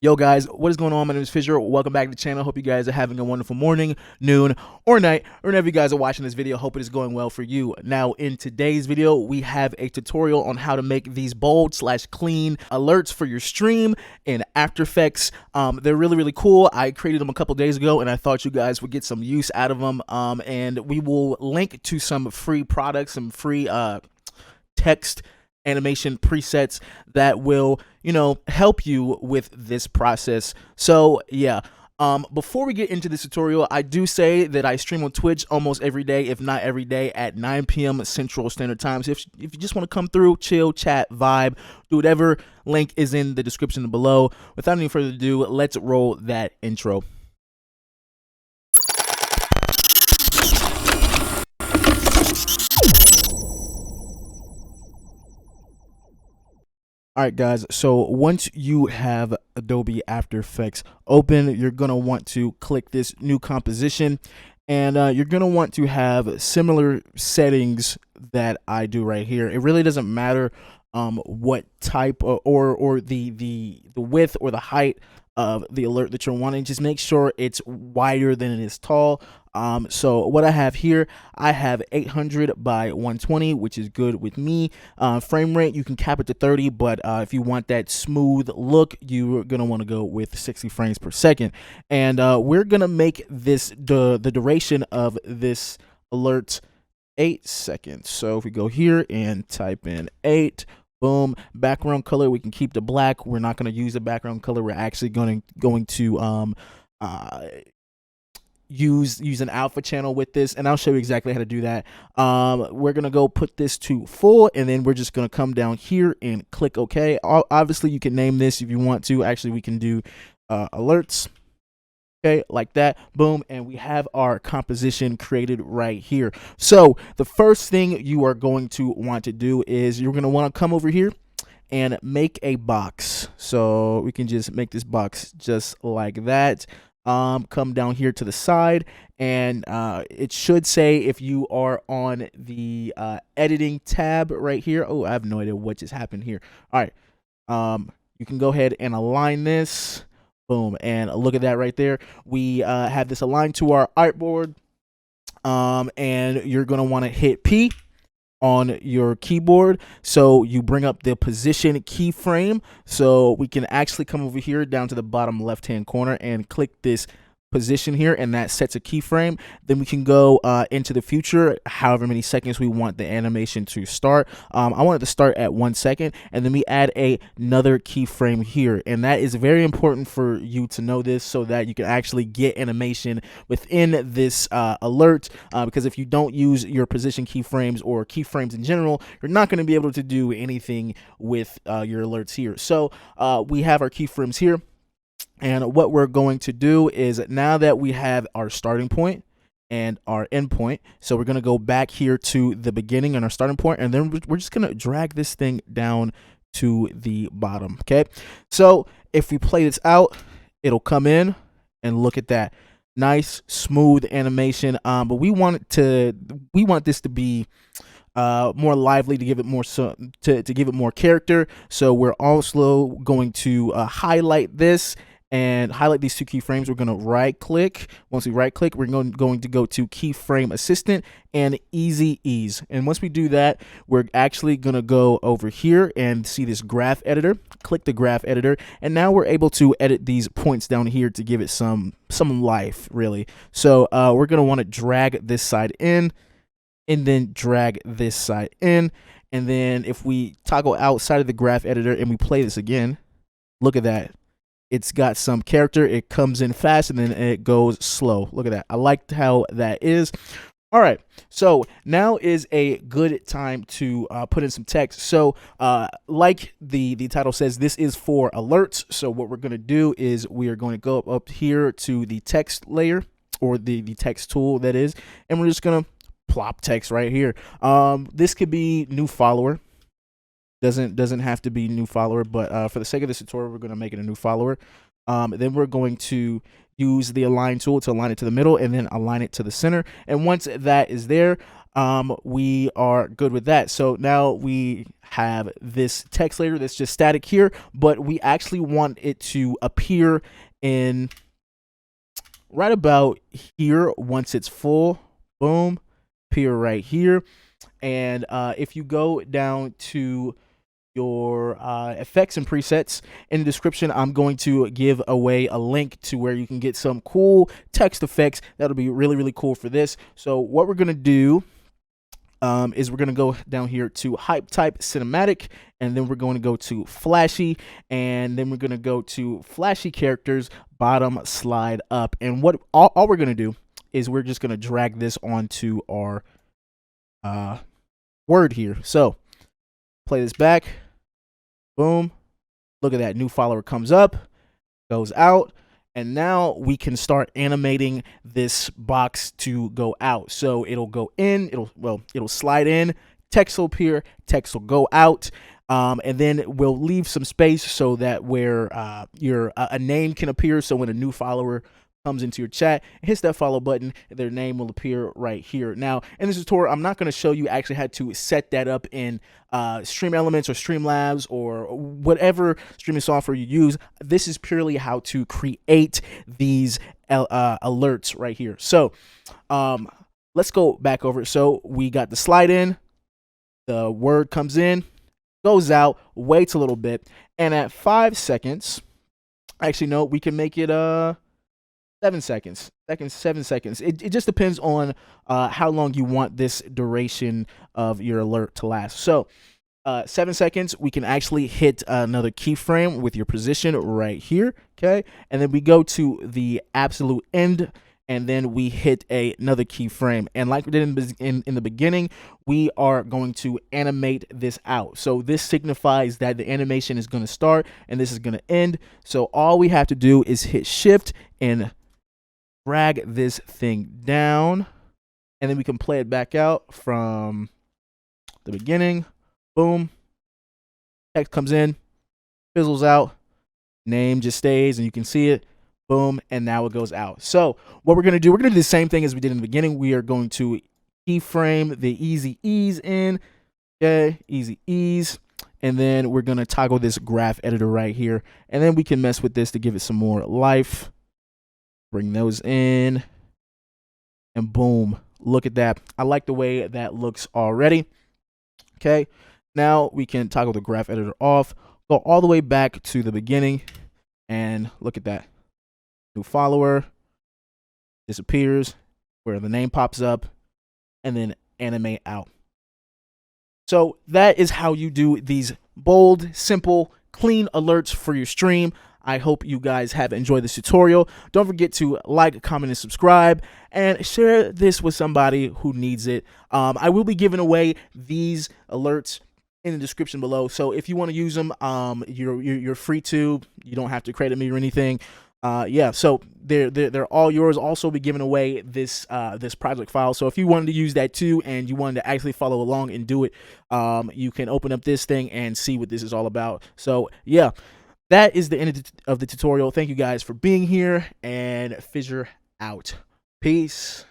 Yo guys, what is going on? My name is Fisher. Welcome back to the channel. Hope you guys are having a wonderful morning, noon, or night, or whenever you guys are watching this video. Hope it is going well for you. Now, in today's video, we have a tutorial on how to make these bold/clean alerts for your stream in After Effects. They're really cool. I created them a couple days ago, and I thought you guys would get some use out of them. And we will link to some free products, some free text animation presets that will, help you with this process. So yeah, before we get into this tutorial, I do say that I stream on Twitch almost every day, if not every day, at 9 p.m. Central Standard Time. So if you just want to come through, chill, chat, vibe, do whatever, link is in the description below. Without any further ado, let's roll that intro. Alright guys, so once you have Adobe After Effects open, you're going to want to click this new composition, and you're going to want to have similar settings that I do right here. It really doesn't matter what type or the width or the height of the alert that you're wanting. Just make sure it's wider than it is tall. So what I have here, I have 800 by 120, which is good with me. Frame rate, you can cap it to 30, but if you want that smooth look, you're gonna want to go with 60 frames per second. And we're gonna make this the duration of this alert 8 seconds. So if we go here and type in 8. Boom. Background color, we can keep the black. We're not going to use the background color. We're actually going to use an alpha channel with this, and I'll show you exactly how to do that. We're going to go put this to full, and then we're just going to come down here and click OK. Obviously, you can name this if you want to. Actually, we can do alerts. Okay, like that, boom, and we have our composition created right here. So the first thing you are going to want to do is you're going to want to come over here and make a box. So we can just make this box just like that. Come down here to the side, and it should say, if you are on the editing tab right here. Oh, I have no idea what just happened here. All right, you can go ahead and align this. Boom, and look at that right there. We have this aligned to our artboard, and you're going to want to hit P on your keyboard. So you bring up the position keyframe, so we can actually come over here down to the bottom left-hand corner and click this position here, and that sets a keyframe. Then we can go into the future, however many seconds we want the animation to start. I want it to start at 1 second, and then we add another keyframe here, and that is very important for you to know this, so that you can actually get animation within this alert, because if you don't use your position keyframes or keyframes in general, you're not going to be able to do anything with your alerts here. So we have our keyframes here. And what we're going to do is, now that we have our starting point and our end point, so we're going to go back here to the beginning and our starting point, and then we're just going to drag this thing down to the bottom. Okay, so if we play this out, it'll come in, and look at that, nice smooth animation. But we want this to be more lively, to give it more to give it more character. So we're also going to highlight this and highlight these two keyframes. We're going to right click. Once we right click, we're going to go to keyframe assistant and easy ease. And once we do that, we're actually going to go over here and see this graph editor. Click the graph editor, and now we're able to edit these points down here to give it some life, really. So we're going to want to drag this side in, and then drag this side in. And then if we toggle outside of the graph editor and we play this again, look at that. It's got some character. It comes in fast and then it goes slow. Look at that. I liked how that is. All right, so now is a good time to put in some text. So like the title says, this is for alerts. So what we're going to do is we are going to go up here to the text layer, or the text tool, that is, and we're just going to plop text right here. This could be new follower. Doesn't have to be new follower, but for the sake of this tutorial, we're going to make it a new follower. Then we're going to use the align tool to align it to the middle, and then align it to the center. And once that is there, we are good with that. So now we have this text layer that's just static here, but we actually want it to appear in right about here once it's full. Boom, appear right here. And if you go down to your effects and presets, in the description I'm going to give away a link to where you can get some cool text effects that'll be really cool for this. So what we're gonna do is we're gonna go down here to hype type cinematic, and then we're going to go to flashy, and then we're gonna go to flashy characters bottom slide up. And what all we're gonna do is we're just gonna drag this onto our word here. So play this back. Boom. Look at that. New follower comes up, goes out, and now we can start animating this box to go out. So it'll go in, it'll slide in, text will appear, text will go out, and then we'll leave some space so that where a name can appear. So when a new follower comes into your chat, hits that follow button, their name will appear right here. Now, in this tutorial, I'm not going to show you actually how to set that up in StreamElements or Streamlabs or whatever streaming software you use. This is purely how to create these alerts right here. So let's go back over it. So we got the slide in, the word comes in, goes out, waits a little bit, and at 5 seconds, actually no, we can make it 7 seconds. 7 seconds. It just depends on how long you want this duration of your alert to last. So 7 seconds, we can actually hit another keyframe with your position right here. Okay. And then we go to the absolute end, and then we hit another keyframe. And like we did in the beginning, we are going to animate this out. So this signifies that the animation is going to start and this is going to end. So all we have to do is hit shift and drag this thing down, and then we can play it back out from the beginning. Boom. Text comes in, fizzles out, name just stays, and you can see it. Boom, and now it goes out. So what we're gonna do, we're gonna do the same thing as we did in the beginning. We are going to keyframe the easy ease in. Okay, easy ease. And then we're gonna toggle this graph editor right here, and then we can mess with this to give it some more life. Bring those in, and boom, look at that. I like the way that looks already. Okay, now we can toggle the graph editor off, go all the way back to the beginning, and look at that. New follower disappears where the name pops up, and then animate out. So that is how you do these bold, simple, clean alerts for your stream. I hope you guys have enjoyed this tutorial. Don't forget to like, comment, and subscribe, and share this with somebody who needs it. I will be giving away these alerts in the description below. So if you want to use them, you're free to. You don't have to credit me or anything. Yeah, so they're all yours. Also be giving away this this project file. So if you wanted to use that too, and you wanted to actually follow along and do it, you can open up this thing and see what this is all about. So yeah. That is the end of the tutorial. Thank you guys for being here, and Fissure out. Peace.